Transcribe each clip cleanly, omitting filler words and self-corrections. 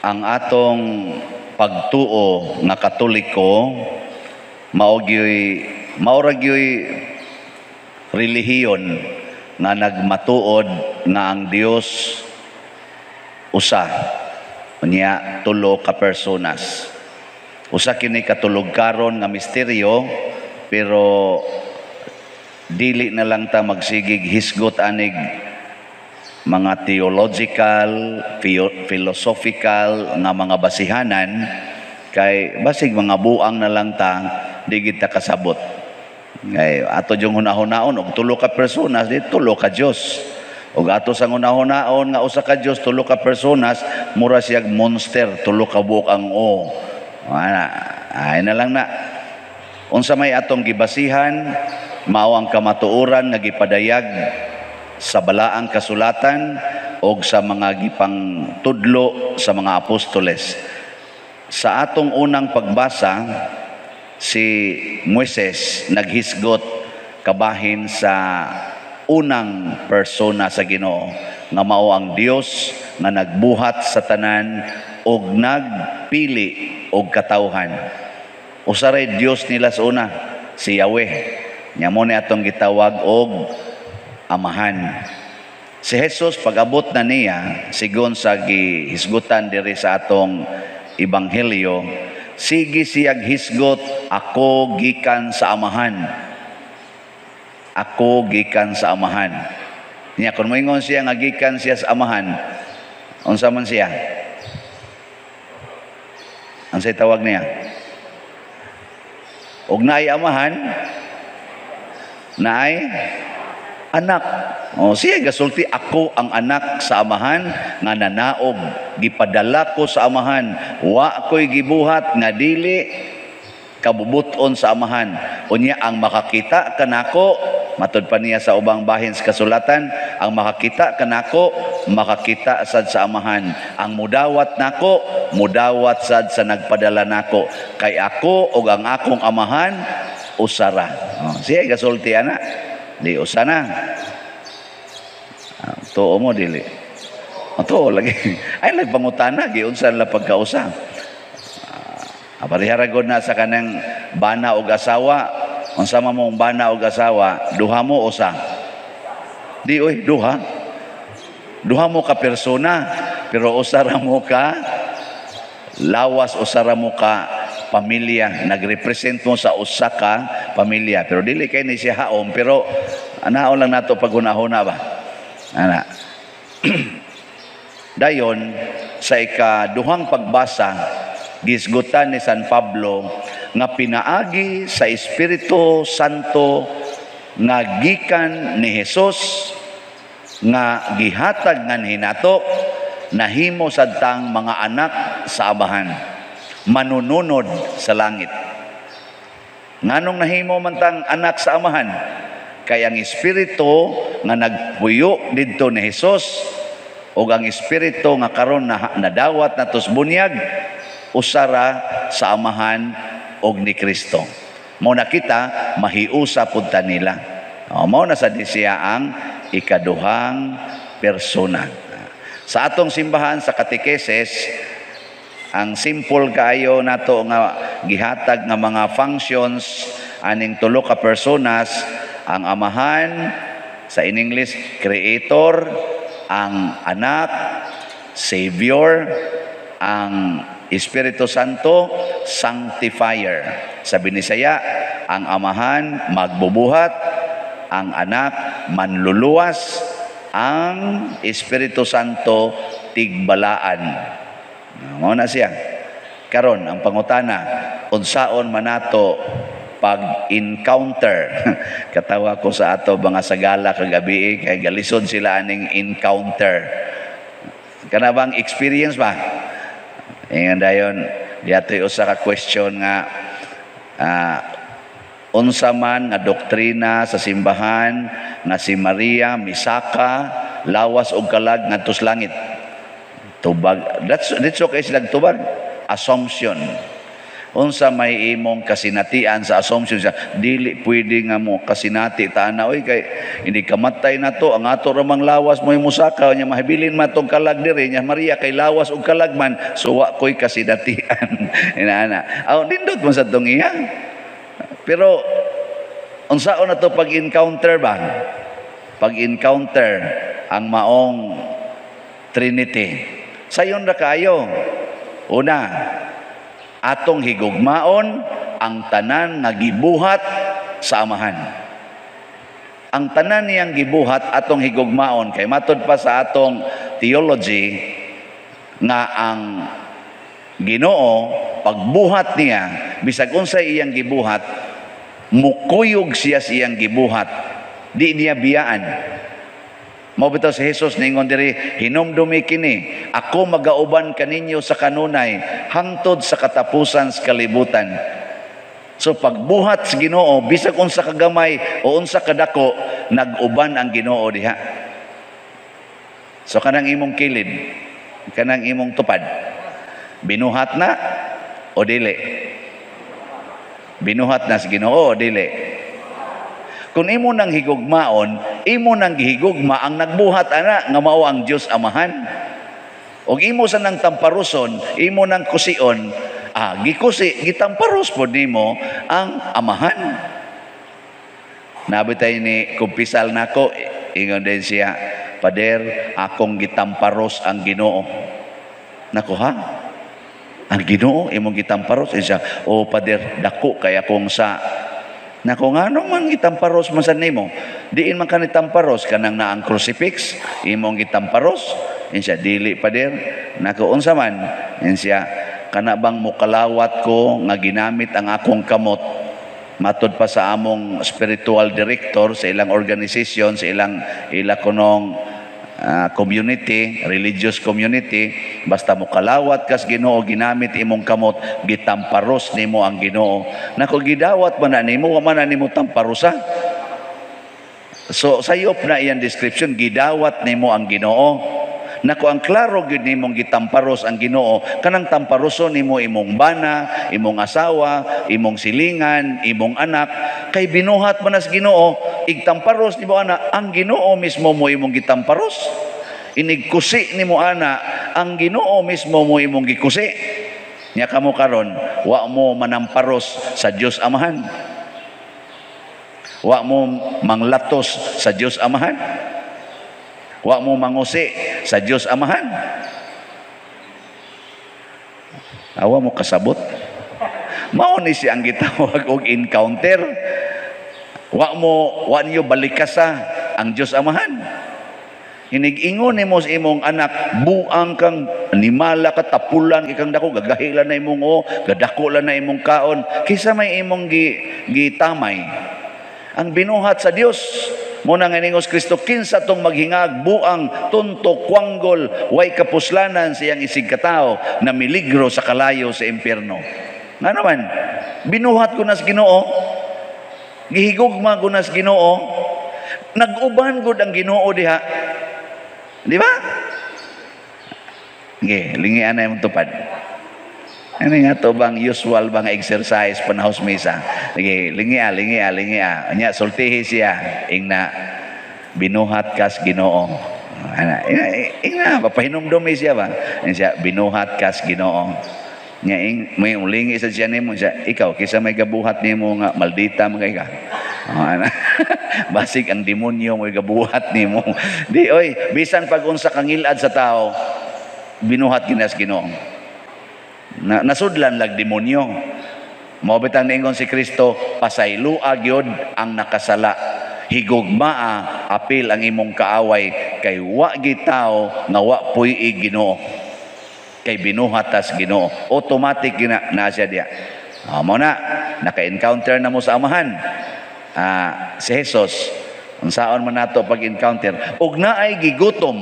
ang atong pagtuo nga Katoliko maura gyoy relihiyon nga nagmatuod nga ang Dios usa, unya tulo ka personas. Usa kini katulog karon nga misteryo, pero dili na lang ta magsigig hisgot anig mga theological, philosophical nga mga basihanan, kay basig mga buang na lang ta, di kita kasabot. Ngay ato yung hunahon-naon og tulo ka personas, di tulo ka Dios. Og ato sang hunahon-naon nga usa ka Dios, tulo ka personas, mura siyag monster, tulo ka buok ang o. Ay na lang na. Unsa may atong gibasihan, mao ang kamatuoran nga gipadayag sa balaang kasulatan o sa mga gipang tudlo sa mga apostoles. Sa atong unang pagbasa, si Moises naghisgot kabahin sa unang persona sa Ginoo nga mao ang Dios nga nagbuhat sa tanan og nagpili og katawhan. Usa ray Dios nila sa una, si Yahweh. Nya mo ni atong gitawag og Amahan. Si Jesus pag-abot na niya, sigon sa gihisgutan diri sa atong ebanghelyo, sige siyag hisgot, ako gikan sa Amahan. Ako gikan sa Amahan. Niya kun moingon siya nga gikan siya sa Amahan, unsa man siya? Unsay tawag niya? Og naay amahan, naay anak. O siya gasulti, ako ang anak sa amahan nga nanaog, gipadala ko sa amahan, wa ko'y gibuhat nga dili kabubuton sa amahan. Unya ang makakita kanako, matud pa niya sa ubang bahin sa kasulatan, ang makakita kanako, makakita sad sa amahan. Ang mudawat nako, mudawat sad sa nagpadala nako. Kay ako ug ang akong amahan usara. Siya gasulti ana, di usana. Tuo mo dili. Tuo lagi. Ay nagpangutana giunsa la pagkausa. Aparihara na sa kanang bana og asawa. Unsa man mong bana og asawa, duha mo usa. Di oy, duha. Duha mo ka persona, pero usara mo ka lawas, usara mo ka pamilya. Nagrepresent mo sa usa ka pamilya. Pero dili kay ni siya haom, pero anaon lang nato paghunahuna ba? Ana. Dayon sa ikaduhang pagbasa, gisgutan ni San Pablo nga pinaagi sa Espiritu Santo nga gikan ni Hesus nga gihatag ngan hinato nahimo sadtang mga anak sa Amahan, manununod sa langit. Nganong nahimo man tang anak sa Amahan? Kay ang Espiritu nga nagpuyo didto ni Hesus o ang Espiritu nga karon na nadawat natos bunyag usara sa Amahan og ni Kristo. Mao na kita mahiusa pud ta nila. Mao na sa siya ang ikaduhang persona. Sa atong simbahan sa katekesis, ang simple kaayo nato nga gihatag nga mga functions aning tulo ka personas, ang Amahan sa in English Creator, ang Anak Savior, ang Espiritu Santo Sanctifier. Sa Binisaya, ang Amahan magbubuhat, ang Anak manluluwas, ang Espiritu Santo tigbalaan. Mao na siya. Karon ang pangutana, unsaon man nato pag-encounter. Katawa ko sa ato mga sagala kagabi kay galisod sila aning encounter. Kana bang experience ba? Ingon dayon, diatoy usa ka question nga unsa man nga doktrina sa simbahan nga si Maria misaka lawas og kalag ngadto sa langit. Tubag. That's okay silang tubag. Assumption. Unsa may imong kasinatian sa assumption siya, dili pwede nga mo kasinati tana oy kay hindi kamatay na to ang ato ramang lawas mo musaka nya mahibilin man tong kalag diri nya Maria kay lawas og kalag man so wa koy kasinatian inaana aw nindot man sa tong iya pero unsaon na to pag-encounter ba pag-encounter ang maong Trinity sayon ra kayo una atong higugmaon ang tanan nga gibuhat sa amahan. Ang tanan niyang gibuhat atong higugmaon kay matud pa sa atong theology nga ang Ginoo pagbuhat niya bisag unsay iyang gibuhat mukuyog siya sa iyang gibuhat di niya biyaan. Mao bitaw si Jesus ningon diri hinumdumi kini ako magauban kaninyo sa kanunay hangtod sa katapusan sa kalibutan. So pagbuhat sa Ginoo bisag unsa kagamay o unsa kadako nag-uban ang Ginoo diha. So kanang imong kilid kanang imong tupad binuhat na o dili? Binuhat na sa Ginoo o dili? Kung imo nang higugmaon, imo nang gihigugma ang nagbuhat ana nga mao ang Dios Amahan. Og imo sa nang tamparuson, imo nang kusion, gikusi gitamparos pod nimo ang Amahan. Nabitay ni kumpisal nako ingon din siya, Pader, akong gitamparos ang Ginoo. Nako ha? Ang Ginoo imong gitamparos siya. O Pader, dako kay akong sa na kung anong man gitamparos man sa nimo diin man kanit tamparos kanang naang crucifix imong gitamparos insya dili Pader nako unsa man insya kana bang mukalawat ko nga ginamit ang akong kamot matud pa sa among spiritual director sa ilang organisasyon sa ila kunong community, religious community, basta mo kalawat kas Ginoo ginamit imong kamot gitamparos nimo ang Ginoo. Nako gidawat man na nimo wa man na nimo tamparusa. So sayop na iyang description gidawat nimo ang Ginoo. Nako ang klaro gyud nimong gitamparos ang Ginoo kanang tamparoson nimo imong bana, imong asawa, imong silingan, imong anak kay binuhat man as Ginoo igtamparos nimo ana ang Ginoo mismo mo imong gitamparos. Inigkusi nimo ana ang Ginoo mismo mo imong gikusi. Nya kamo karon wa mo manamparos sa Dios Amahan. Wa mo manglatos sa Dios Amahan. Wa mo mangusi sa Dios Amahan. Awa mo kasabot. Mao ni siya ang gitawag og encounter. Wa niyo balikasa ang Dios Amahan. Hinig-ingon nimo sa imong anak, buang kang animala ka tapulan ikang dako gagahilan na imong gadako lang na imong kaon kaysa may imong gitamay. Ang binuhat sa Dios muna nga ningos Kristo kinsa tong maghingag buang tuntok kwanggol way kapuslanan siyang isig katao na miligro sa kalayo sa impyerno. Nga naman binuhat ko na sa Ginoo gihigugma ko na sa Ginoo nag-uban gud ang Ginoo diha di ba? Lingian na yung tupad. Ano nga to bang usual bang exercise panahos misa? Lingia. Anya sultihi siya ingna binuhat kas Ginoo. Ingna papahinumdumi siya ba? Siya binuhat kas Ginoo. Nya may ulingi sa siya nimo siya ikaw kisa may gabuhat nimo nga maldita magay ka. Basig ang demonyo mo gabuhat nimo. Di oy bisan pag unsa kang ilad sa tao binuhat ginas Ginoo. Nasudlan lag demonyo. Mao bitang niingon si Kristo, pasaylua gyud ang nakasala. Higugmaa apil ang imong kaaway kay wa gitaw nga wa puy Ginoo. Kay binuhatas Ginoo. Automatic gina na siya diya. Mao na naka-encounter na mo sa Amahan. Si Jesus unsaon man nato pag-encounter ug naay gigutom.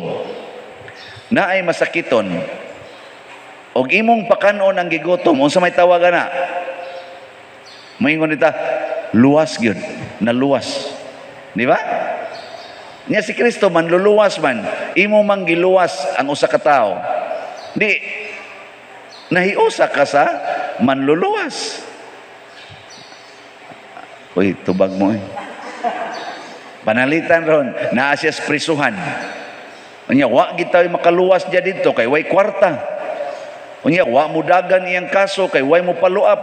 Naay masakiton. Og imong pakanon ang gigutom unsa may tawagan na moingon nita luwas gyud naluwas di ba niya si Kristo man luluwas man imo mang giluwas ang usa ka tawo di nahiusa ka sa manluluwas. Uy, tubag mo eh. Panalitan ron, naa siya sa prisuhan. Unya, wa kita makaluwas dya dito, kay way kwarta. Unya, wa mo dagan iyang kaso, kay way mo paluap.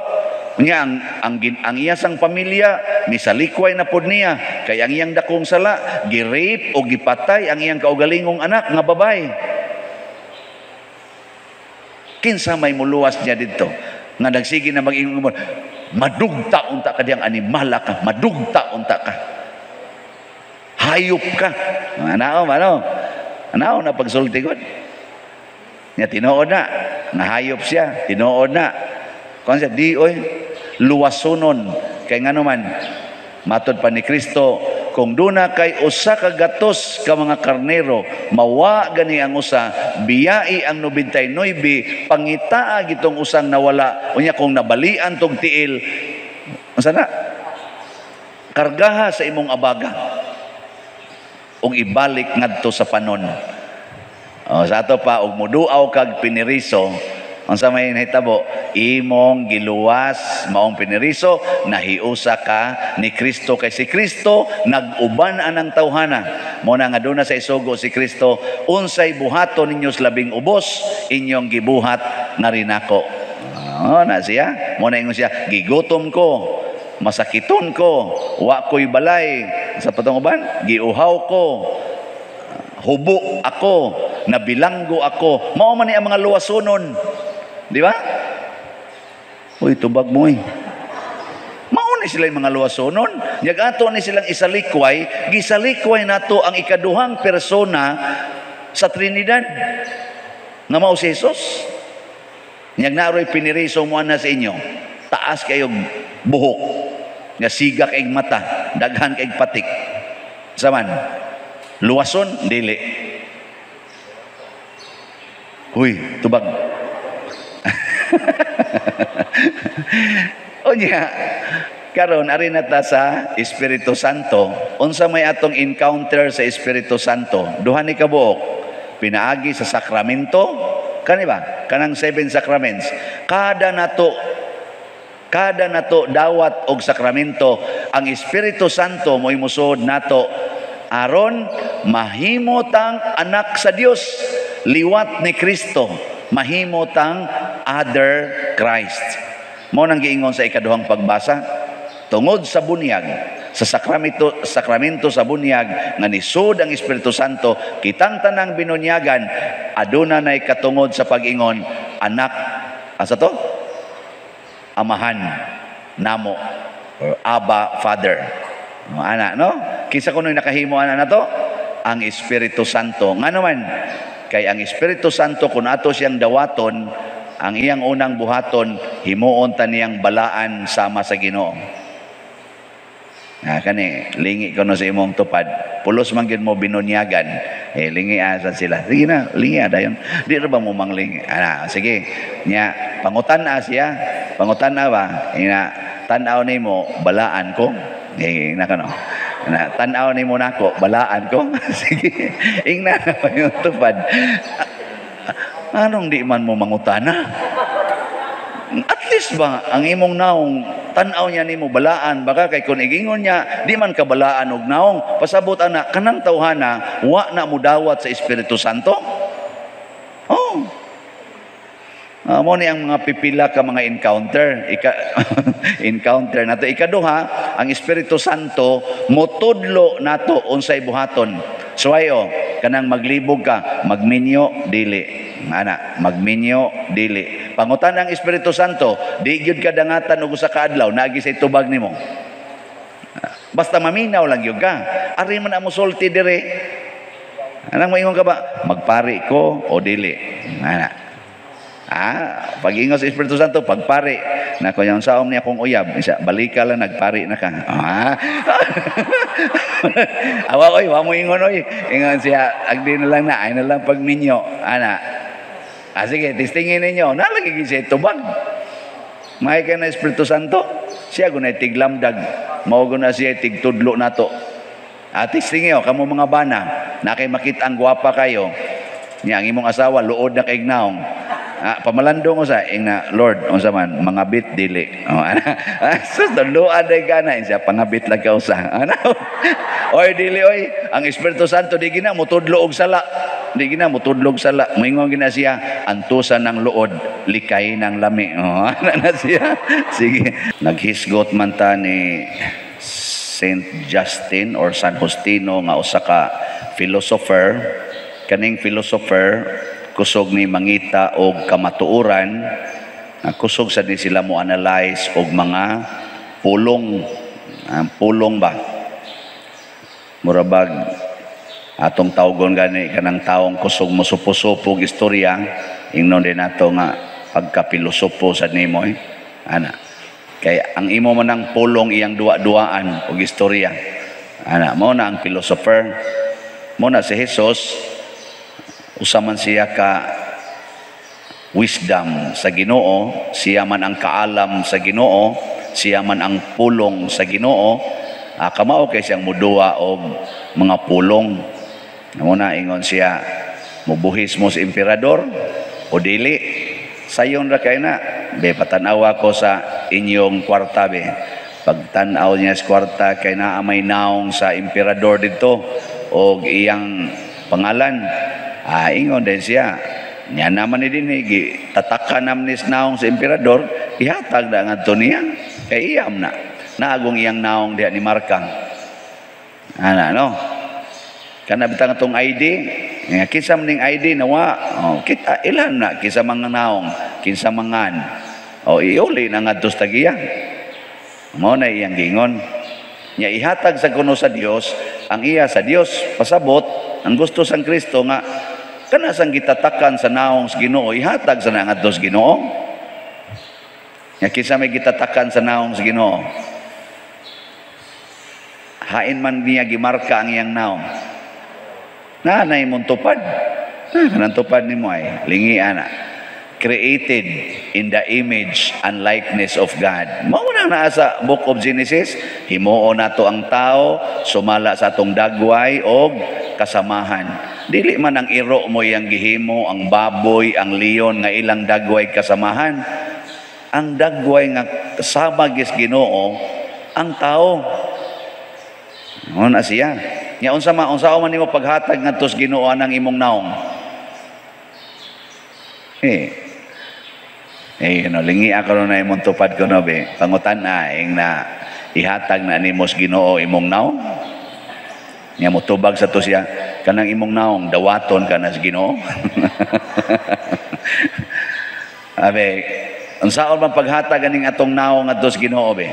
Unya, ang iyasang pamilya, misalikway na pod niya, kay ang iyang dakong sala, girape o gipatay ang iyang kaugalingong anak, nga babay. Kinsa may muluwas dya dito, nga nagsige na mag-ingon mo, madugta unta ka diyang animala ka, madugta unta ka. Hayop ka. Ano? Na pagsulti ko. Nga tinuod na. Nahayop siya. Tinuod na. Kung siya, di oy, luwasonon. Kaya nga naman, matod pa ni Kristo, kung duna kay usa ka gatos ka mga karnero, mawa gani ang usa, biyai ang 99, pangitaa gitong usang nawala. Unya kung nabalian tong tiil, sana kargaha sa imong abaga. Ug ibalik ngadto sa panon. Sa ato pa, ug muduaw kag piniriso, unsa may nahitabo, imong giluwas maong piniriso, nahiusa ka ni Kristo, kay si Kristo nag-uban anang tawhana. Muna nga doon na sa isugo si Kristo, unsay buhaton ninyo sa labing ubos, inyong gibuhat na rin ako. Na siya, muna ingon siya, gigutom ko, masakiton ko, wa ko'y balay, sa patong uban, giuhaw ko, hubo ako, nabilanggo ako. Mao man ni ang mga luwasonon. Di ba? Uy, tubag mo eh. Mao ni sila yung mga luwasonon. Yag-ato ni silang isalikway, gisalikway nato ang ikaduhang persona sa Trinidad. Nga mao si Jesus. Yag naroy piniriso mo na sa inyo. Taas kayong buhok. Nga siga kayong mata, daghan kayong patik. Saman, luwason, dili. Huy, tubag. Unya, karon ari na ta sa Espiritu Santo. Unsa may atong encounter sa Espiritu Santo? Duha ni kabuok. Pinaagi sa sakramento, kani ba? Kanang 7 sacraments. Kada nato dawat og sakramento, ang Espiritu Santo mo'y musod nato aron mahimotang anak sa Dios, liwat ni Kristo, mahimotang other Christ. Mo nang giingon sa ikaduhang pagbasa, tungod sa bunyag sa sakramento sa bunyag nga nisud ang Espiritu Santo, kitang tanang binunyagan aduna nay katungod sa pag-ingon anak, asa to? Amahan namo, or Abba Father. Ana, no? Kisa kuno nakahimo ana na to? Ang Espiritu Santo. Nga naman, kay ang Espiritu Santo kung ato siyang dawaton, ang iyang unang buhaton, himuon ta niyang balaan sama sa Ginoo. Kani, lingi ko no sa imong tupad. Pulos man gyud mo binunyagan. Lingi asa sila. Sige na, lingi dayon. Di ra ba mo manglingi? Sige. Nya, pangutan-a siya. Pangutan-a ba? Tan-aw nimo balaan ko. Nakano. Tan-aw nimo nako balaan ko. Sige. Ingna na pa yung tupad. Anong di man mo mangutana? At least ba ang imong naong tan-aw niya nimo balaan, baka kay kun igingon niya di man ka balaan og naong pasabot ana kanang tawhana wa na mudawat sa Espiritu Santo. Mo ni ang mga pipila ka mga encounter encounter nato. Ikaduha, ang Espiritu Santo motudlo nato unsay buhaton. So ayo kanang maglibog ka, magminyo dili. Magminyo dili. Pangutan ang Espiritu Santo, di gyud ka dangatan og usa ka adlaw naagi sa tubag nimo. Basta maminaw lang gyud ka. Ari man amo sulti dire. Anang moingon ka ba? Magpari ko o dili. Pag-ingon sa Espiritu Santo, pagpari. Nako yung saom niya kung uyab, balika lang, nagpari na ka. Awa oy, wa mo ingon oy. Ingon siya, agdi na lang na, ay na lang pagminyo. Sige, testingin ninyo. Nalagigin siya tubag. May ka na Espiritu Santo. Siya gunay tiglamdag. Mao na siya tigtudlo nato. Testingin nyo, kamo mga bana, na kay makita ang gwapa kayo. Niya, ang imong asawa, luod na kaignaong. pamalandong usa na Lord unsa man mangabit dili. Sus tunduan day kana siya pangabit lang ka usa. Oy dili oy, ang Espiritu Santo di gina mutudlo og sala. Di gina mutudlog sala. Moingon gina siya antusan ng luod, likay ng lami. Na siya. Sige. Naghisgot man ta ni Saint Justin or San Justino nga usa ka philosopher. Kaning philosopher kusog ni mangita og kamatuoran, kusog sa ni sila mo analyze og mga pulong, pulong ba murabag atong tawgon gani kanang taong kusog mo supo-supog istorya ingnon din nato nga pagka-pilosopo sa nimo ana kay ang imo man ang pulong iyang duwa-duaan og istorya ana mao na ang philosopher mo na si Jesus usaman siya ka wisdom sa Ginoo, siya man ang kaalam sa Ginoo, siya man ang pulong sa Ginoo. Kamao kay siyang muduwa og mga pulong. Muna ingon siya mubuhis mo sa emperador o dili. Sayon ra kay na be patanawa ko sa inyong kwarta be. Pagtan-aw niya sa kwarta kay naa may naong sa emperador dito og iyang pangalan. Ingon din siya. Nya naman ni din tatakan naman ni naong sa emperador, ihatag na nga niya. Kay iyam na. Naagong iyang naong diha ni Markang. Ana no. Kana bitang atong ID, nga kinsa man ning ID nawa. Kita ilan na kinsa mga naong, kinsa mangan. Iuli na ngadto sa tagiya. Mao na iyang gingon. Nya ihatag sa kuno sa Dios, ang iya sa Dios pasabot ang gusto sang Kristo nga kana sang gitatakan sa naong sa Ginoo ihatag sa ngadto sa Ginoo. Nya kinsa may gitatakan sa naong sa Ginoo? Hain man niya gimarka ang iyang naong. Nanay mong tupad. Kanang tupad nimo ay lingi ana. Created in the image and likeness of God. Mao na naa sa Book of Genesis, himuo nato ang tao sumala sa atong dagway og kasamahan. Dili man ang iro mo yang gihimo, ang baboy, ang leon nga ilang dagway kasamahan. Ang dagway nga kasama gis Ginoo ang tao. Mao na siya. Nya unsa man nimo paghatag ngadto sa Ginoo anang imong naong? Lingi ako na imong tupad ko no be. Pangutan na ihatag na nimo sa Ginoo imong naong. Nya motubag sa to siya kanang imong naong dawaton ka na sa Ginoo. Abe, unsaon man paghatag aning atong naong ngadto sa Ginoo be?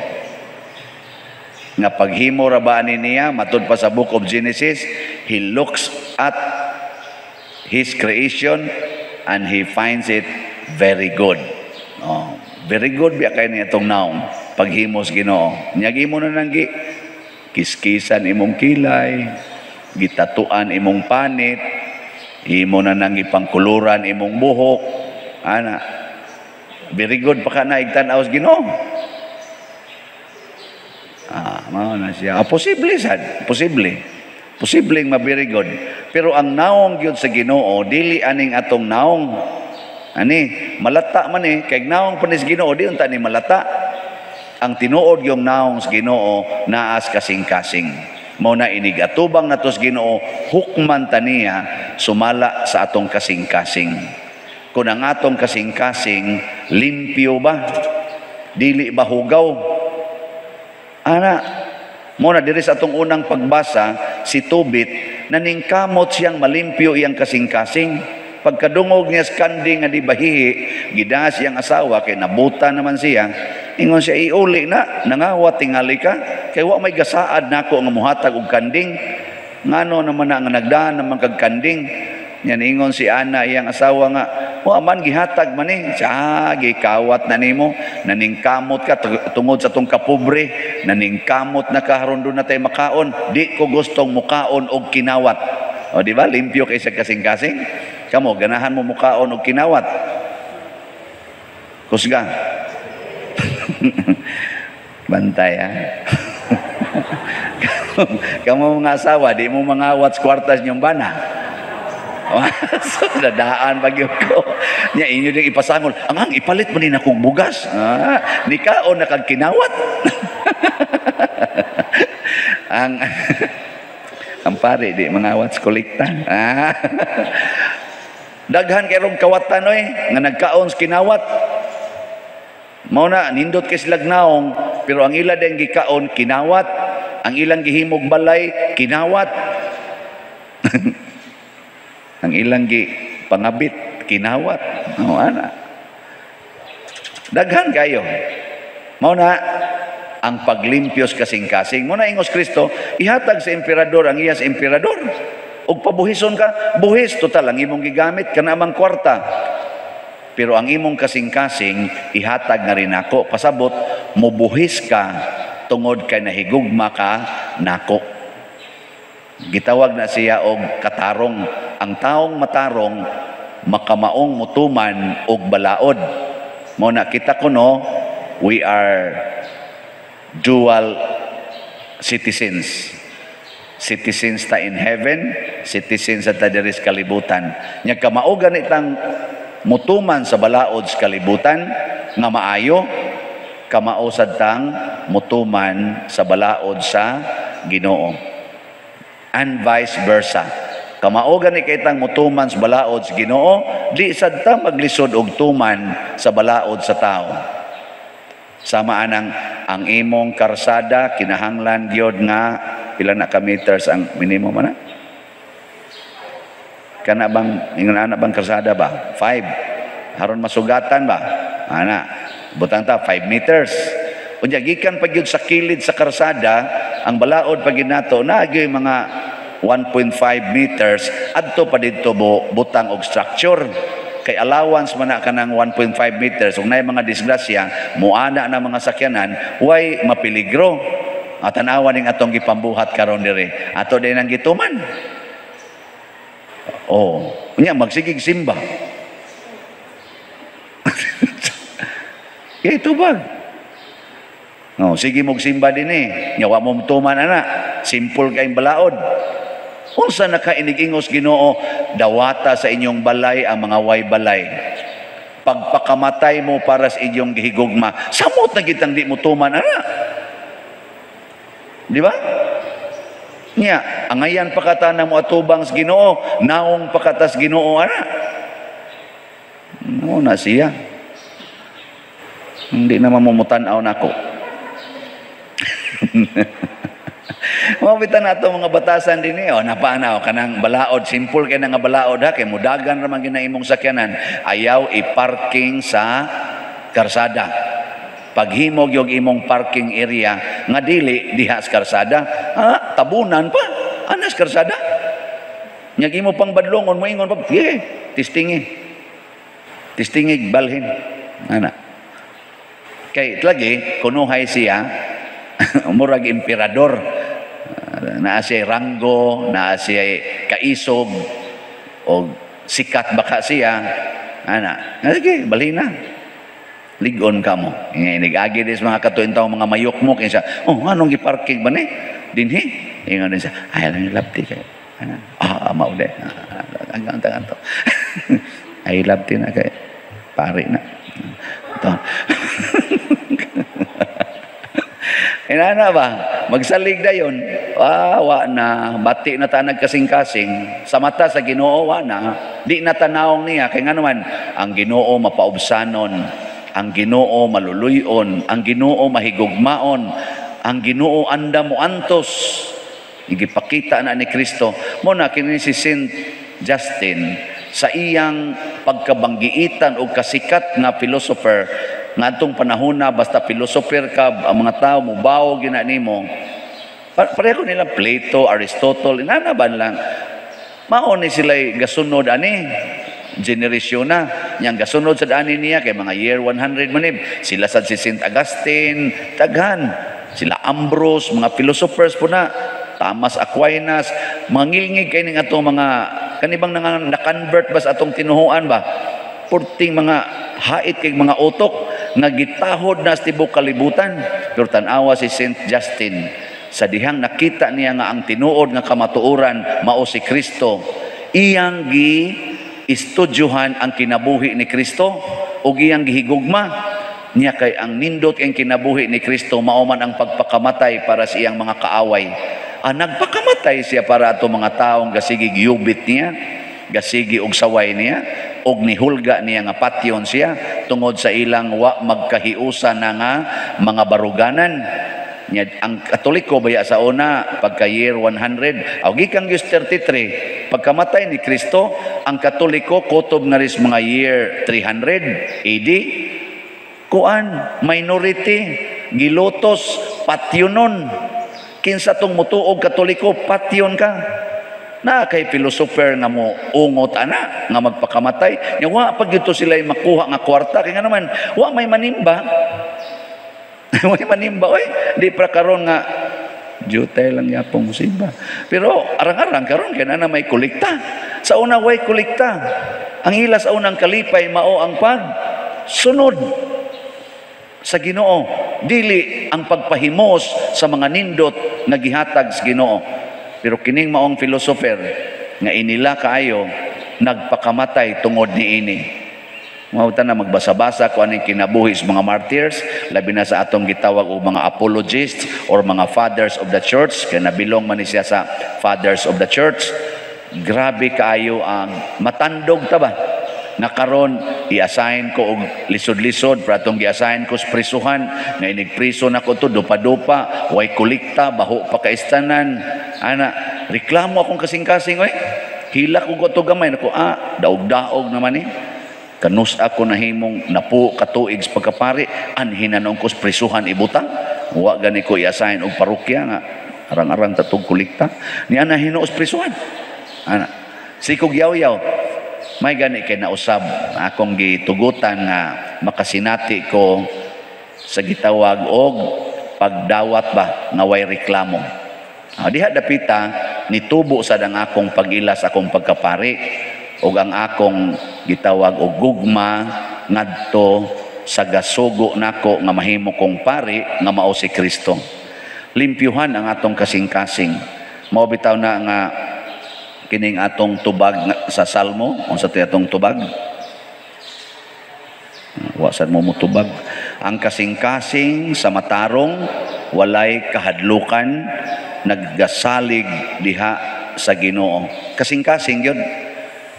Nga paghimo ra ba niya matud pa sa Book of Genesis, he looks at his creation and he finds it very good. Very good biya kay niya itong naong paghimo sa Ginoo. Nyagi mo na nang kiskisan imong kilay, gitatuan imong panit, imo na nang ipangkuluran imong buhok. Ana. Very good pa ka na igtan-aw sa Ginoo. Mao na siya. Posible sad, posible. Posibleng ma-very good. Pero ang naong gyud sa Ginoo dili aning atong naong. Ani, malata man kay naong panis Ginoo di unta ni malata. Ang tinuod yung naong sa Ginoo naas kasing-kasing. Mao na inig atubang nato sa Ginoo hukman taniya sumala sa atong kasing-kasing. Kung ang atong kasing-kasing limpyo ba? Dili ba hugaw? Ana, muna diri sa atong unang pagbasa, si Tobit, naningkamot siyang malimpyo iyang kasing-kasing. Pagkadungog niya sa kandi nga di bahihi, gidas siyang asawa, kay nabuta naman siya, ingon siya, iuli na, nangawat tingali ka, kay wa may gasaad na ako nga muhatag og kanding, ngano naman na nga nagdaan naman kag kanding. Yan ingon si Ana iyang asawa nga, wa man gihatag man gikawat na nimo, naningkamot ka tungod sa tong kapobre, naningkamot na karon do na tay makaon, di ko gustong mukaon og kinawat. O di ba limpyo kay sa kasing-kasing? Kamo ganahan mo mukaon og kinawat. Kusga. Bantay Kamu mga asawa, di mo mangawat sa kwartas niyong bana. So, dadaan bagyo ko. Nya inyo ding ipasangol, ang ipalit man ni akong bugas. Nikaon na kag kinawat. ang pare di mangawat sa kolekta. Daghan kay rong kawatan oy nga nagkaon sa kinawat. Mao na nindot kay sila naong, pero ang ila ding gikaon kinawat, ang ilang gihimog balay kinawat. Ang ilang gi pangabit kinawat. Mao ana. Daghan kayo. Mao na ang paglimpyos kasing-kasing. Muna ingos Kristo, ihatag sa emperador ang iya sa emperador. Og pabuhison ka, buhis, total, ang imong gigamit, kanamang kwarta. Pero ang imong kasing-kasing, ihatag na rin ako. Pasabot, mubuhis ka, tungod kay nahigugma ka, nako. Gitawag na siya og katarong. Ang taong matarong, makamaong mutuman og balaod. Muna kita ko no, we are dual citizens. Citizens ta in heaven, citizens ta diri sa kalibutan. Nya kamao ganitang mutuman sa balaod sa kalibutan nga maayo, kamao sad tang mutuman sa balaod sa Ginoo. And vice versa. Kamao gani kay tang mutuman sa balaod sa Ginoo, di sad ta maglisod og tuman sa balaod sa tao. Sama anang ang imong karsada kinahanglan gyud nga pila na ka meters ang minimum ana? Kana bang ingon ana bang karsada ba? 5. Haron masugatan ba? Ana, butang ta 5 meters. Unya gikan pa gyud sa kilid sa karsada, ang balaod pag nato na gyud mga 1.5 meters adto pa didto butang og structure. Kay allowance man na kanang 1.5 meters ug nay mga disgrasya muana na mga sakyanan way mapiligro at tanawan ning atong gipambuhat karon diri ato din ang gituman. Unya magsigig simba. Ito ba? Sige mog simba din nya wa mo tuman ana. Simple kay balaod. Unsa nakainig-ingos Ginoo, dawata sa inyong balay ang mga way balay. Pagpakamatay mo para sa inyong gihigugma, samot na gitang di mo tuman ana. Di ba? Nya, angayan pakata na mo atubang sa Ginoo, naong pakatas Ginoo ana. Na siya. Hindi na mamumutan-aw nako. Mabitan nato mga batasan din napanaw kanang balaod, simple kay nga balaod ha, kay mudagan ra man ginaimong sakyanan, ayaw i-parking sa karsada. Paghimog yung imong parking area nga dili diha sa karsada, tabunan pa anas karsada. Nya gimo pang badlongon mo ingon pa, tistingi balhin ana. Kay lagi kunuhay siya murag emperador. Naa siya ranggo, naa siya kaisog o sikat baka siya ana. Sige, balina. Ligon ka mo. Nag-agi din sa mga katuintaw mga mayok mo kaya siya, anong giparking ba ni? Dinhi? Ingon din siya, ay lang labti kayo. Maude. Hanggang to. Ay labti na kay pare na. Ito. Inana ba? Magsalig dayon. Wa na. Bati na ta nagkasing-kasing. Sa mata sa Ginoo, wa na. Di na tanawang niya. Kaya nga naman, ang Ginoo mapaubsanon. Ang Ginoo maluluyon. Ang Ginoo mahigugmaon. Ang Ginoo anda mo antos. Igipakita na ni Kristo. Muna, kini si Saint Justin, sa iyang pagkabanggiitan o kasikat na philosopher, nga atong panahon na basta philosopher ka, ang mga tao mubaw ginanimo. Pareho nila Plato, Aristotle, inanaban lang. Mauni sila gasunod ani generasyon na. Yang gasunod sa ani niya kay mga year 100 manib. Sila sad si Saint Augustine, taghan. Sila Ambrose, mga philosophers po na. Thomas Aquinas, mangilngig kay ning atong mga kanibang na-convert ba sa atong tinuhuan ba? Purting mga hait kay mga utok nga gitahod na sa tibok kalibutan. Pero tanawa si Saint Justin sa dihang nakita niya nga ang tinuod nga kamatuoran mao si Kristo, iyang istudyuhan ang kinabuhi ni Kristo ug iyang gihigugma niya kay ang nindot ang kinabuhi ni Kristo mao man ang pagpakamatay para sa iyang mga kaaway. Nagpakamatay siya para ato mga taong gasigi giyubit niya, gasigi og saway niya, og nihulga niya nga patyon siya tungod sa ilang wa magkahiusa na nga mga baruganan. Ang Katoliko baya sa una pagka year 100 o gikang year 33 pagkamatay ni Kristo, ang Katoliko kutob na ris mga year 300 AD. Kuan minority gilotos patyonon. Kinsa tong mutuog Katoliko patyon ka na kay philosopher nga mo ungot ana nga magpakamatay nya wa pag dito sila makuha nga kwarta kay nga naman wa may manimba. May manimba, oy, di pra karon nga jutay lang yapong musimba. Pero arang-arang karon kay na may kolekta. Sa una way kolekta. Ang ila sa unang kalipay mao ang pagsunod sa Ginoo, dili ang pagpahimos sa mga nindot nga gihatag sa Ginoo. Pero kining maong philosopher nga inila kaayo nagpakamatay tungod niini. Mauta na magbasa-basa kung anong kinabuhi sa mga martyrs, labi na sa atong gitawag o mga apologists or mga fathers of the church, kaya nabilong man siya sa fathers of the church. Grabe kaayo ang matandog ta ba? Na karon i-assign ko og lisod-lisod para atong gi-assign ko sa prisuhan, nga inigpriso na ko to dupa-dupa, way kolekta, baho pa kaistanan. Ana, reklamo akong kasing-kasing oy. Hila ko to gamay nako, daog-daog naman eh. Kanus ako nahimong napo katuig sa pagkapari, anhinanong ko sa prisuhan ibutang. Wa gani ko i-assign og parokya nga arang-arang tatog kolekta. Ni ana hinuos prisuhan. Ana, sikog yaw-yaw. May gani kay nausab akong gitugutan nga makasinati ko sa gitawag og pagdawat ba nga way reklamo. Diha dapita nitubo sad ang akong pag-ilas akong pagkapari ug ang akong gitawag og gugma ngadto sa gasugo nako nga mahimo kong pari nga mao si Kristo. Limpyuhan ang atong kasing-kasing. Mao bitaw na nga kining atong tubag sa Salmo, unsa ti atong tubag? Wa sad mo mutubag. Ang kasing-kasing sa matarong walay kahadlukan naggasalig diha sa Ginoo. Kasing-kasing gyud.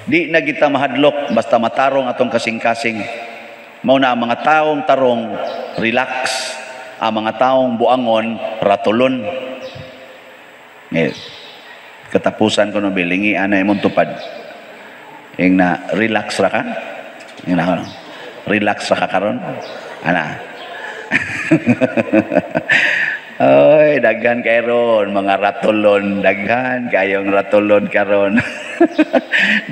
Di na kita mahadlok basta matarong atong kasing-kasing. Mao na ang mga taong tarong relax, ang mga taong buangon ratulon. Katapusan ko no bilingi ana imong tupad. Ing na relax ra ka? Ing na relax ra ka karon? Ana. Oy, daghan kay ron mga ratulon, daghan kayong ratulon karon.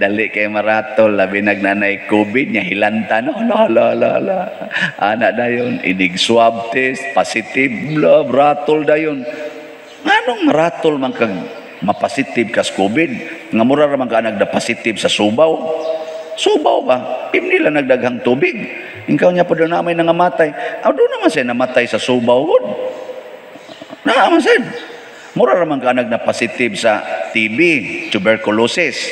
Dali kay maratol labi nagnanay COVID nya hilanta no la ana dayon idig swab test positive love ratol dayon. Nganong maratol man kag mapositive kas COVID nga mura ra man ka nagda positive sa Subaw ba nila nagdaghang tubig ingkaw nya pud na may nangamatay do naman siya namatay sa Subaw gud na man sad mura ra man ka nagna positive sa TB tuberculosis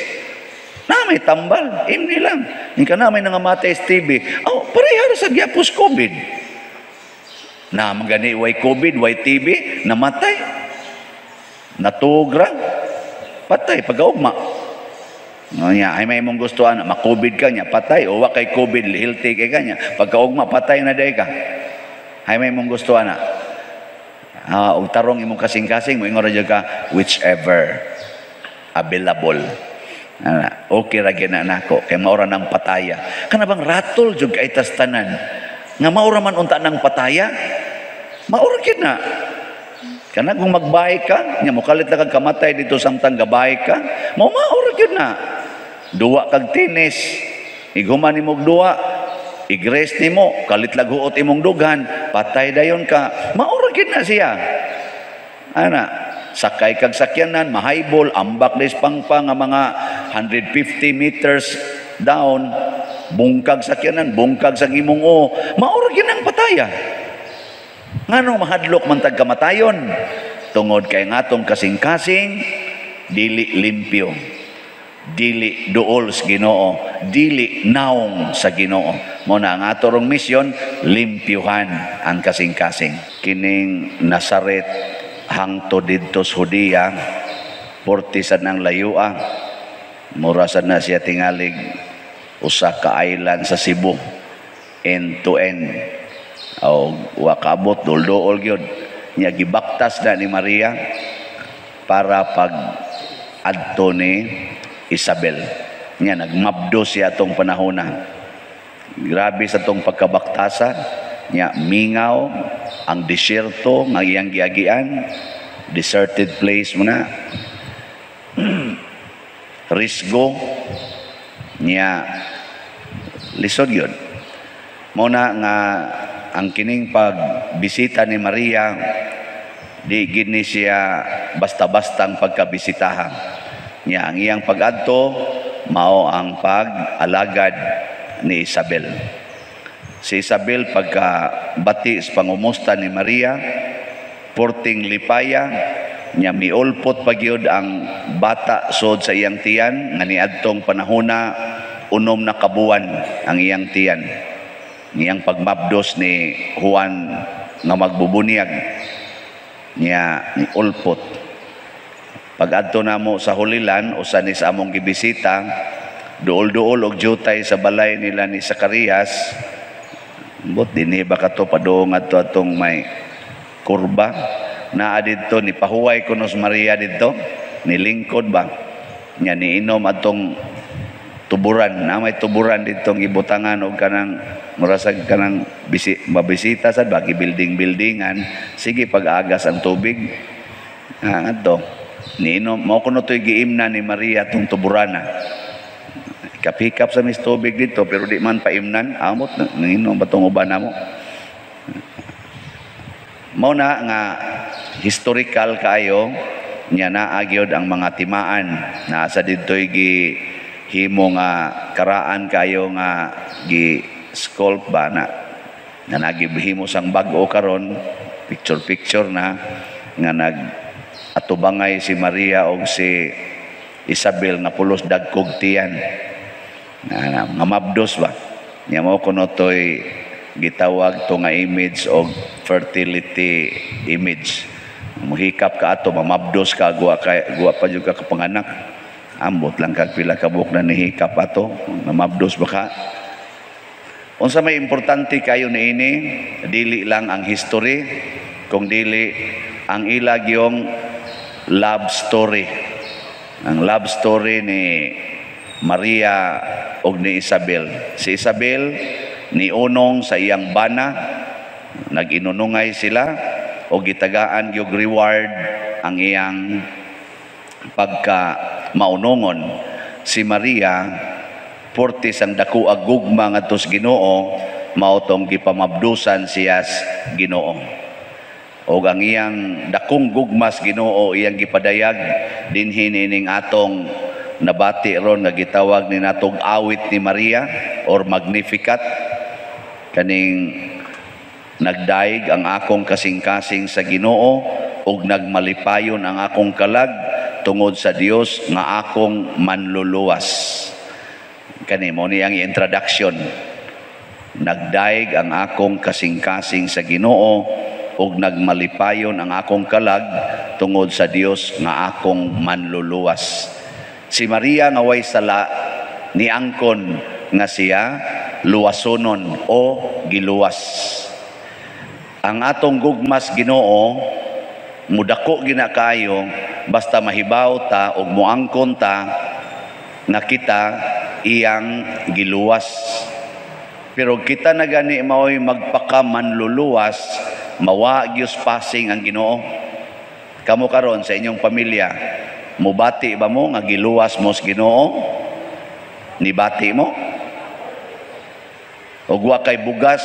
na may tambal imni lang ingka na may nangamatay sa TB parehara sa gyapos COVID na magani way COVID way TB namatay natugra patay pag-augma nya ay may mong gustuhan ma-COVID ka nya patay o wa kay COVID healthy kay kanya pagka-augma patay na day ka ay may mong gustuhan na og tarong imong kasing-kasing mo ingon ra ka whichever available okay ra gyud na nako kay maura nang pataya kana bang ratol jud kay tas tanan nga maura man unta nang pataya maura gyud na kana kung magbahay ka nya mokalit na kag kamatay dito samtang gabay ka maura gyud na duwa kag tinis iguman imong duwa igres nimo kalit laguot imong dughan patay dayon ka maura gyud na siya ana sakay kag sakyanan mahaybol ambak des pangpang nga mga 150 meters down bungkag sakyanan bungkag sa imong maura gyud ang pataya nganong mahadlok man tag kamatayon tungod kay ngatong kasing-kasing dili limpyo dili duol sa Ginoo, dili naong sa Ginoo. Muna ang atorong misyon, limpyuhan ang kasing-kasing. Kining Nazaret hangtod didto sa Hudiya, 40 sad nang layua. Mura sad na siya tingalig usa ka island sa Cebu, end to end. O wakabot dul-duol gyud. Nya gibaktas na ni Maria para pag adto ni Isabel. Nya nagmabdo siya atong panahona. Grabe sa tong pagkabaktasa. Nya mingaw ang disyerto nga iyang giagian, deserted place muna. Risgo nya lisod yun. Muna nga ang kining pagbisita ni Maria, di gini siya basta-bastang pagkabisitahan. Nya ang iyang pag-adto mao ang pag-alagad ni Isabel. Si Isabel pagkabati sa pangumusta ni Maria, porting lipaya, nya miulpot pagyud ang bata sod sa iyang tiyan nga niadtong panahona unom na kabuan ang iyang tiyan. Niyang pagmabdos ni Juan nga magbubunyag niya ni ulpot. Pag-adto namo sa Hulilan usa ni sa among gibisita, duol-duol og jutay sa balay nila ni Zacarias. But dinhi ba kato padung adto atong may kurba naa didto ni pahuway kunos Maria didto ni lingkod ba nya niinom atong tuburan na may tuburan didtong ibutangan og kanang murasag kanang mabisita sad bagi building-buildingan. Sige pag-agas ang tubig adto niinom mao kuno toy giimna ni Maria tong tuburana. Kapikap sa mis tubig dito pero di man paimnan amot niinom batong uban namo. Mao na nga historical kayo nya naa gyud ang mga timaan na sa didtoy gihimo nga karaan kayo nga gi-sculpt ba na nagihimo sang bag-o karon picture na nga nag atubangay si Maria og si Isabel nga pulos dagkog tiyan nga mabdos ba nya mao kuno toy gitawag to nga image og fertility image. Muhikap ka ato mamabdos ka guwa pa jud ka kapanganak. Ambot lang kag pila ka buok na nihikap ato mamabdos ba ka. Unsa may importante kayo niini dili lang ang history kung dili ang ilag yung love story. Ang love story ni Maria og ni Isabel. Si Isabel ni unong sa iyang bana, nag-inunungay sila o gitagaan yung reward ang iyang pagka maunongon. Si Maria, portis ang dakuag gugma nga tos Ginoo, mautong gipamabdusan siyas Ginoo. O ang iyang dakong gugmas Ginoo, iyang gipadayag dinhi nining atong nabati ron nga gitawag ni natong awit ni Maria or Magnificat. Kaning nagdaig ang akong kasing-kasing sa Ginoo ug nagmalipayon ang akong kalag tungod sa Dios nga akong manluluwas. Kani mo ni ang introduction. Nagdaig ang akong kasing-kasing sa Ginoo ug nagmalipayon ang akong kalag tungod sa Dios nga akong manluluwas. Si Maria nga way sala niangkon nga siya luwasonon o giluwas. Ang atong gugmas Ginoo mudako gina kayo basta mahibaw ta og moangkon ta nga kita iyang giluwas. Pero kita na gani mao'y magpakamanluluwas, mawa gyus passing ang Ginoo. Kamo karon sa inyong pamilya, mubati ba mo nga giluwas mo sa Ginoo? Nibati mo? O wa kay bugas,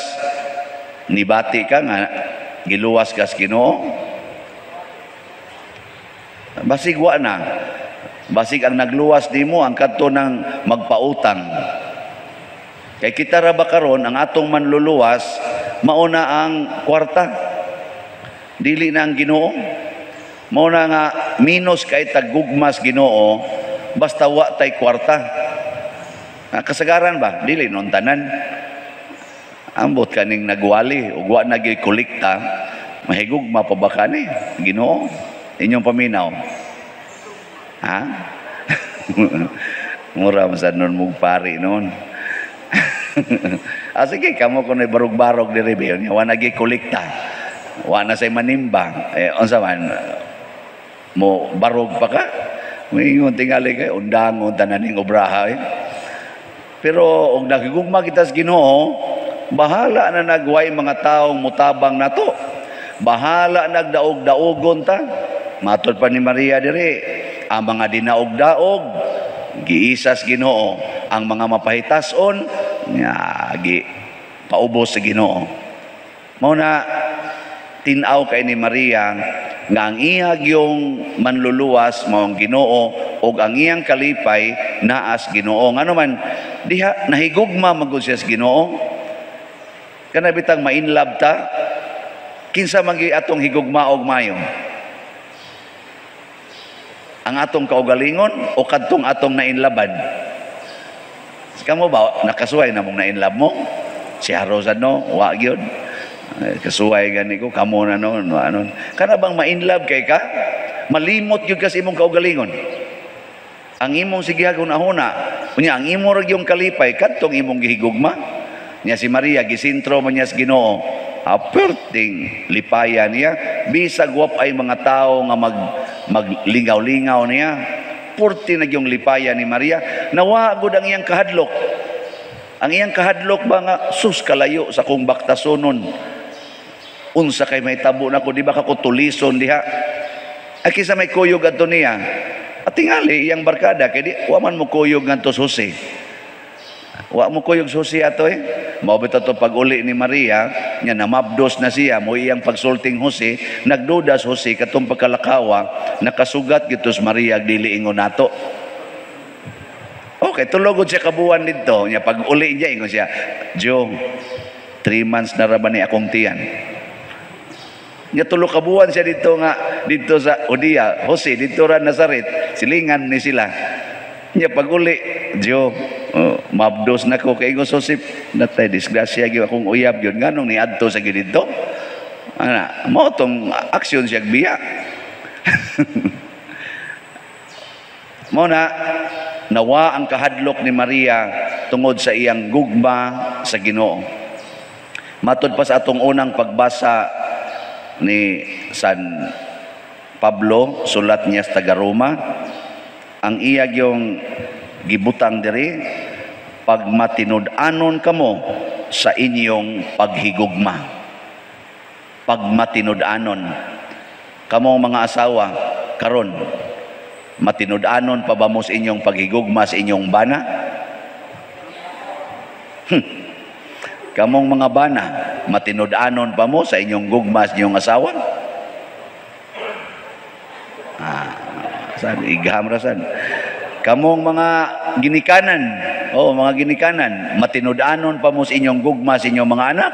nibati ka nga giluwas ka sa Ginoo? Basig wa na. Basig ang nagluwas nimo ang kadto ng magpautang. Kay kita ra ba karon ang atong manluluwas mauna ang kwarta. Dili na ang Ginoo. Mauna nga minus kay taggugmas Ginoo basta wa tay kwarta. Kasagaran ba? Dili nun tanan. Ambot kaning nagwali ug wa nagay kolekta, mahigugma pa ba kani? Ginoo, inyong paminaw. Ha? Mura masad nun mong pari noon. Sige, kamo kung may barog-barog diri ba yun, wa nagay kolekta, wa na say manimba, unsa man, mo barog pa ka? May ingon tingali kay undangon tanan ning obraha. Pero og nagigugma kita sa Ginoo, bahala na nagway mga taong mutabang nato. Bahala nagdaog-daogon ta. Matod pa ni Maria diri, ang mga dinaog-daog giisas Ginoo, ang mga mapahitason nga paubos sa Ginoo. Mao na tin-aw kay ni Maria nga ang iyang yung manluluwas mao ang Ginoo ug ang iyang kalipay naas Ginoo. Ngano man diha nahigugma magud siya sa Ginoo. Kana bitang mainlove ta, kinsa man gi atong higugma og mayo? Ang atong kaugalingon o kadtong atong nainlaban? Kamo ba nakasuway na mong nainlab mo? Si Rosa no, wa gyud. Kasuway gani ko kamo na no, ano. Kana bang mainlove kay ka? Malimot gyud kasi imong kaugalingon. Ang imong sigihagon ahuna, unya ang imo ra yung kalipay kadtong imong gihigugma. Nya si Maria gisintro man niya sa Ginoo. Aperting lipayan niya, bisag wap ay mga tao nga maglingaw-lingaw niya. Purti na yung lipayan ni Maria. Nawa gud ang iyang kahadlok. Ang iyang kahadlok ba nga, sus kalayo sa kong baktasonon. Unsa kay may tabo na ko, di ba kako tulison diha? Aki sa may kuyog ato niya. At tingali, iyang barkada, kaya di, waman mo kuyog nga to susi. Wa mo kuyog susi ato Maubit ato pag-uli ni Maria, nga namabdos na siya, mo iyang pagsulting Jose, nagdudas Jose, katong pagkalakawa, nakasugat gitos Maria, dili ingon nato. Okay, tulogod siya kabuan dito, niya pag-uli niya, ingon siya, Jo, 3 months na raban ni akong tiyan. Nga tulog kabuan siya dito nga, dito sa Odia, Jose, dito ra Nazaret, silingan ni sila. Niya pag-uli, Jo, mabdos na ko kay Joseph, natay disgrasya gyud akong uyab gyud nganong niadto sa gid dito. Ana, mao tong aksyon siya biya. Mao na nawa ang kahadlok ni Maria tungod sa iyang gugma sa Ginoo. Matud pa sa atong unang pagbasa ni San Pablo, sulat niya sa taga-Roma, ang iya yung gibutang diri, pagmatinud-anon kamo sa inyong paghigugma. Pagmatinud-anon. Kamo mga asawa, karon, matinud-anon pa ba mo sa inyong paghigugma sa inyong bana? Kamong mga bana, matinud-anon pa mo sa inyong gugma sa inyong asawa? Saan? Ighamrasan. Kamong mga ginikanan, mga ginikanan, matinud-anon pa mo sa inyong gugma sa inyong mga anak?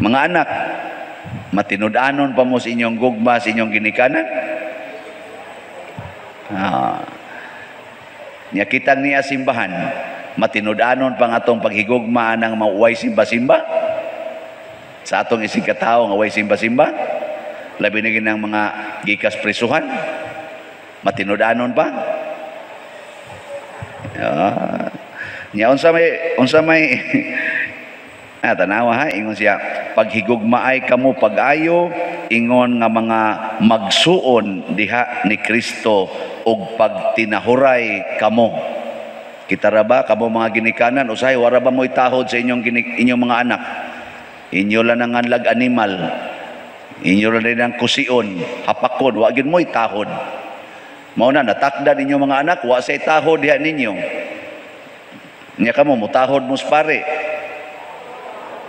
Mga anak, matinud-anon pa mo sa inyong gugma sa inyong ginikanan? Nyakitang niya simbahan, matinud-anon pa nga atong paghigugma ng mauway simba-simba? Sa atong isig katao nga way simba-simba? Labi na ginang mga gikas prisuhan, matinud-anon pa? Nya unsa may tanawa ha, ingon siya, paghigugmaay kamo pag-ayo, ingon nga mga magsuon diha ni Kristo ug pagtinahuray kamo. Kita ra ba kamo mga ginikanan, usahay wara ba mo itahod sa inyong mga anak? Inyo lang nanganlag animal, inyo rin ang kusion, hapakod, wa gyud mo itahod. Mao na natakda ninyo mga anak, wa say tahod diha ninyo. Nya kamo mutahod mo pare.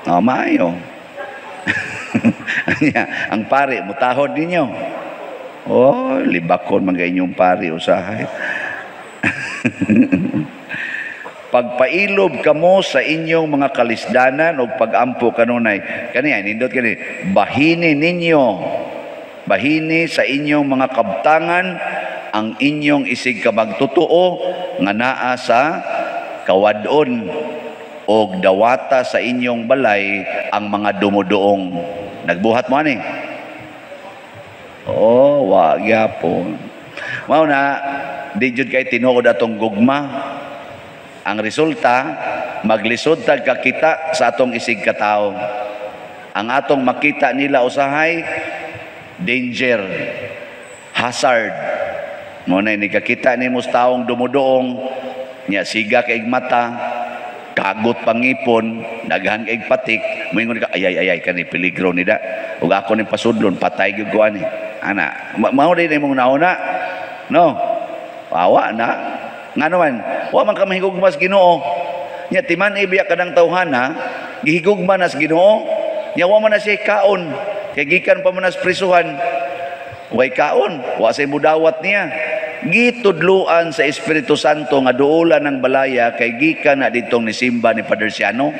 Maayo. Ang pare mutahod ninyo. Libakon man inyong pare usahay. Pagpailob kamo sa inyong mga kalisdanan o pag-ampo kanunay. Kaniya, nindot kani, bahini ninyo bahini sa inyong mga kabtangan ang inyong isig kamagtotoo nga naa sa kawadon o dawata sa inyong balay ang mga dumudoong. Nagbuhat mo ani? Oh, wa gyapon. Mao na di jud kay tinuod atong gugma. Ang resulta maglisod tag kakita sa atong isig katawo. Ang atong makita nila usahay danger, hazard. Mo na ni kakita nimo sa taong dumudoong nya siga kay mata, kagot pangipon, daghan kay patik, moingon ka ayay kani peligro ni da. Ug ako ni pasudlon patay gyud ko ani. Ana, mao din imong nauna. No. Awa na. Ngano man, wa man ka mahigugmas Ginoo. Nya timan ibiya kadang tawhana, gihigugma nas Ginoo. Nya wa man na siya kaon, kay gikan pa man nas prisuhan. Way kaon, wa say mudawat niya. Gitudluan sa Espiritu Santo nga duulan ng balaya kay gikan na ditong nisimba ni Padre Siano.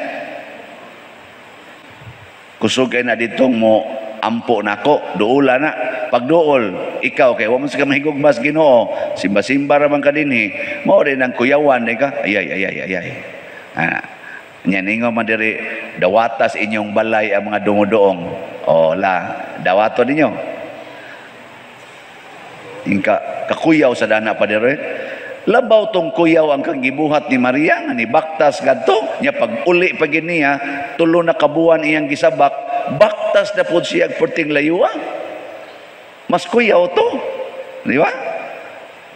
Kusog kay na ditong mo ampo nako, duulan na. Pagduol, ikaw kay wa man sa mahigugmas Ginoo, simba-simba ra man ka dinhi, mao rin ang kuyawan ni ka. Ayay. Nya ningo man diri dawatas inyong balay ang mga dumudoong. O la, dawato ninyo. Ingka kakuyaw sa dana pa dire. Labaw tong kuyaw ang kang gibuhat ni Maria nga ni baktas kadto. Nya pag uli pa giniya, tulo na kabuan iyang gisabak, baktas na pud siya perting layuwa. Mas kuyaw to, di ba?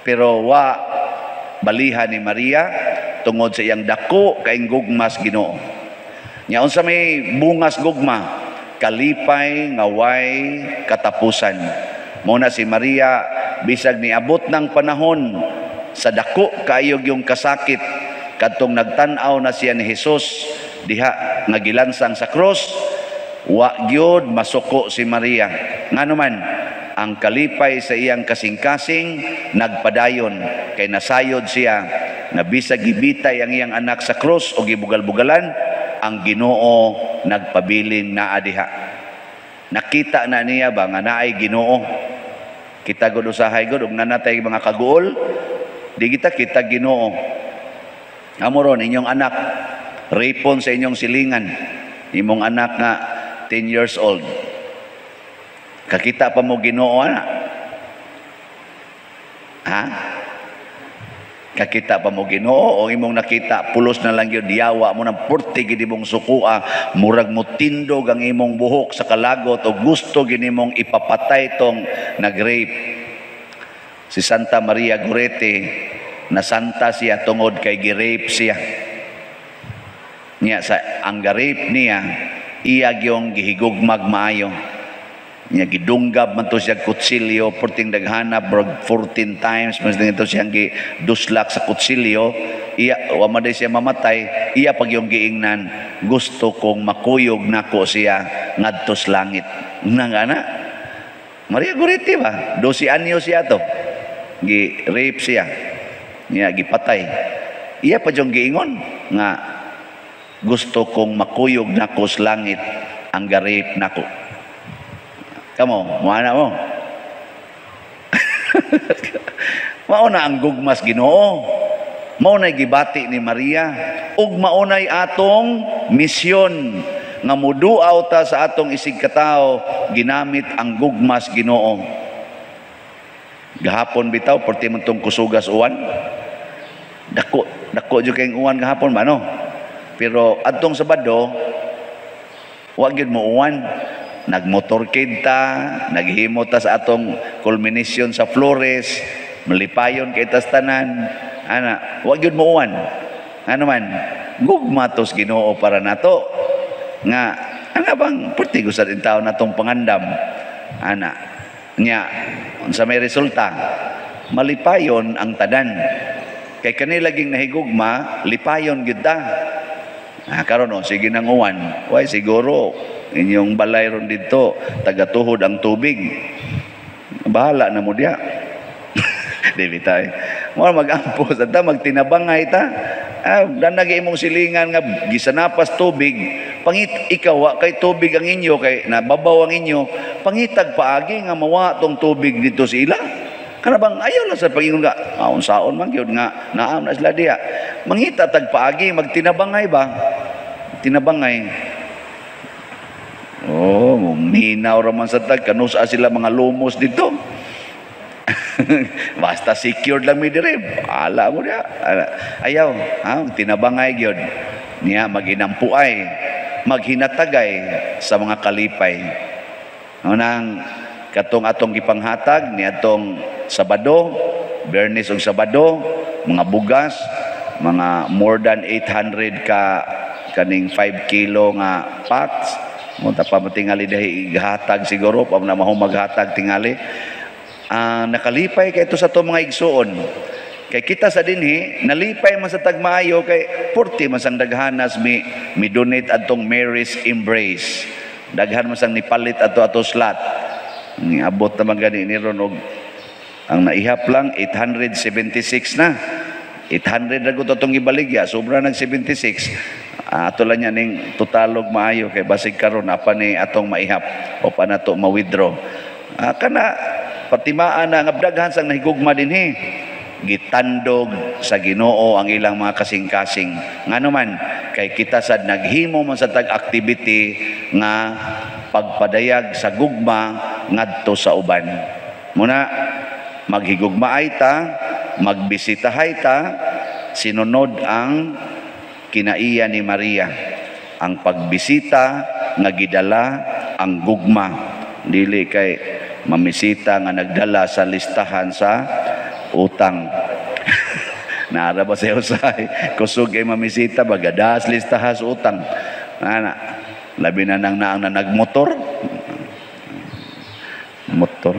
Pero wa balihan ni Maria tungod sa iyang dako kaing gugmas Ginoo. Nya unsa may bungas gugma, kalipay nga way katapusan. Muna si Maria bisag niabot ng panahon sa dako kaayog yung kasakit kadtong nagtan-aw na siya ni Hesus diha nga gilansang sa cross, wa gyud masuko si Maria. Ngano man ang kalipay sa iyang kasing-kasing nagpadayon kay nasayod siya na bisag gibitay ang iyang anak sa cross o gibugal-bugalan, ang Ginoo nagpabilin naa diha. Nakita na niya ba nga naay Ginoo? Kita gud usahay gud ug nanatay mga kaguol, di kita Ginoo. Amoron inyong anak ripon sa inyong silingan, imong anak nga 10 years old. Kakita pa mo Ginoo ana? Ha? Kakita pa mo Ginoo o imong nakita pulos na lang gyud diyawa mo nang porte gid imong sukua, murag mo tindog ang imong buhok sa kalagot o gusto gid imong ipapatay tong nag-rape. Si Santa Maria Gorete na santa siya tungod kay gi-rape siya. Nya sa ang ga-rape niya iya gyung gihigugmag maayo. Nya gidunggab man to siya kutsilyo porting daghanap brog 14 times mas dito siyang giduslak sa kutsilyo. Iya wa man siya mamatay, iya pag yung giingnan, gusto kong makuyog nako siya ngadto sa langit. Nangana Maria Gorete ba 12 anyos siya to gi-rape siya, niya gipatay. Iya pa yung giingon nga gusto kong makuyog nako sa langit ang ga-rape nako. Kamo, muana mo. Mauna ang gugmas Ginoo. Maunay gibati ni Maria ug maunay atong misyon nga muduaw ta sa atong isig katawo ginamit ang gugmas Ginoo. Gahapon bitaw perti man tong kusugas uwan. Dako jud kay uwan gahapon ba no? Pero adtong Sabado wa gyud mo uwan. Nagmotorcade ta, naghimo ta sa atong culmination sa Flores, malipayon kay tas tanan. Ana, wa gyud mo uwan. Ano man, gugma tos Ginoo para nato. Nga, ana bang pertigo sa din taon natong pangandam. Ana, nya unsa may resulta? Malipayon ang tanan. Kay kanila laging nahigugma, lipayon gyud ta. Karon sige nang uwan. Why siguro inyong balay ron dito tagatuhod ang tubig, bahala na mo diya. Dili tay mo mag-ampos at magtinabangay ta. Danag imong silingan nga gisanapas tubig ikaw wa kay tubig ang inyo, kay nababaw ang inyo, pangitag paagi nga mawa tong tubig dito sa ila. Kana bang ayaw lang sa Panginoon nga, unsaon man gyud nga naam na sila diha. Mangita tag paagi, magtinabangay ba? Tinabangay. Oh, minaw raman sa tag, kanusa sila mga lumos dito. Basta secured lang mi dire. Ala mo dia. Ayaw, tinabangay gyud. Niya maginampuay, maghinatagay sa mga kalipay. Nang katong atong gipanghatag ni atong Sabado, Bernes ug Sabado, mga bugas, mga more than 800 ka kaning 5 kilo nga packs. Mo ta pa matingali dahi ihatag siguro pa na mahumaghatag tingali. Nakalipay kay ito sa to mga igsuon. Kay kita sa dinhi nalipay man sa tagmaayo kay 40 man sang daghanas mi donate adtong Mary's Embrace. Daghan man sang nipalit ato slot. Ni abot naman gani ni ron og ang naihap lang 876 na. 800 ra gud atong gibaligya, sobra nag 76. Ato lang yan ning totalog maayo kay basig karon apa ni atong maihap o pa nato ma-withdraw. Kana patimaan na nga daghan sang nahigugma dinhi. Gitandog sa Ginoo ang ilang mga kasing-kasing. Ngano man kay kita sad naghimo man sa tag-activity nga pagpadayag sa gugma ngadto sa uban. Muna maghigugmaay ta, magbisitahay ta, sinunod ang kinaiya ni Maria. Ang pagbisita nga gidala ang gugma. Dili kay mamisita nga nagdala sa listahan sa utang. Naara ba sa usay? Kusog kay mamisita, bagadas listahas utang. Labi na nang naang na nagmotor. Motor.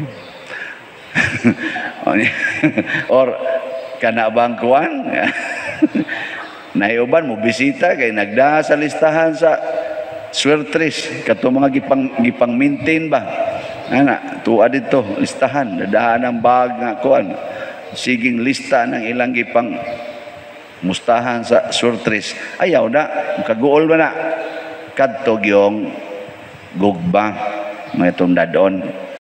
Or kana bang kuan? Naiuban mo bisita kay nagdaa sa listahan sa swertres kato mga gipang maintain ba? Tuwa dito listahan, dadahan ang bag nga kuan. Siging lista ng ilang gipang mustahan sa swertres. Ayaw na, kaguol na kadto gyong gugba may itong dadon.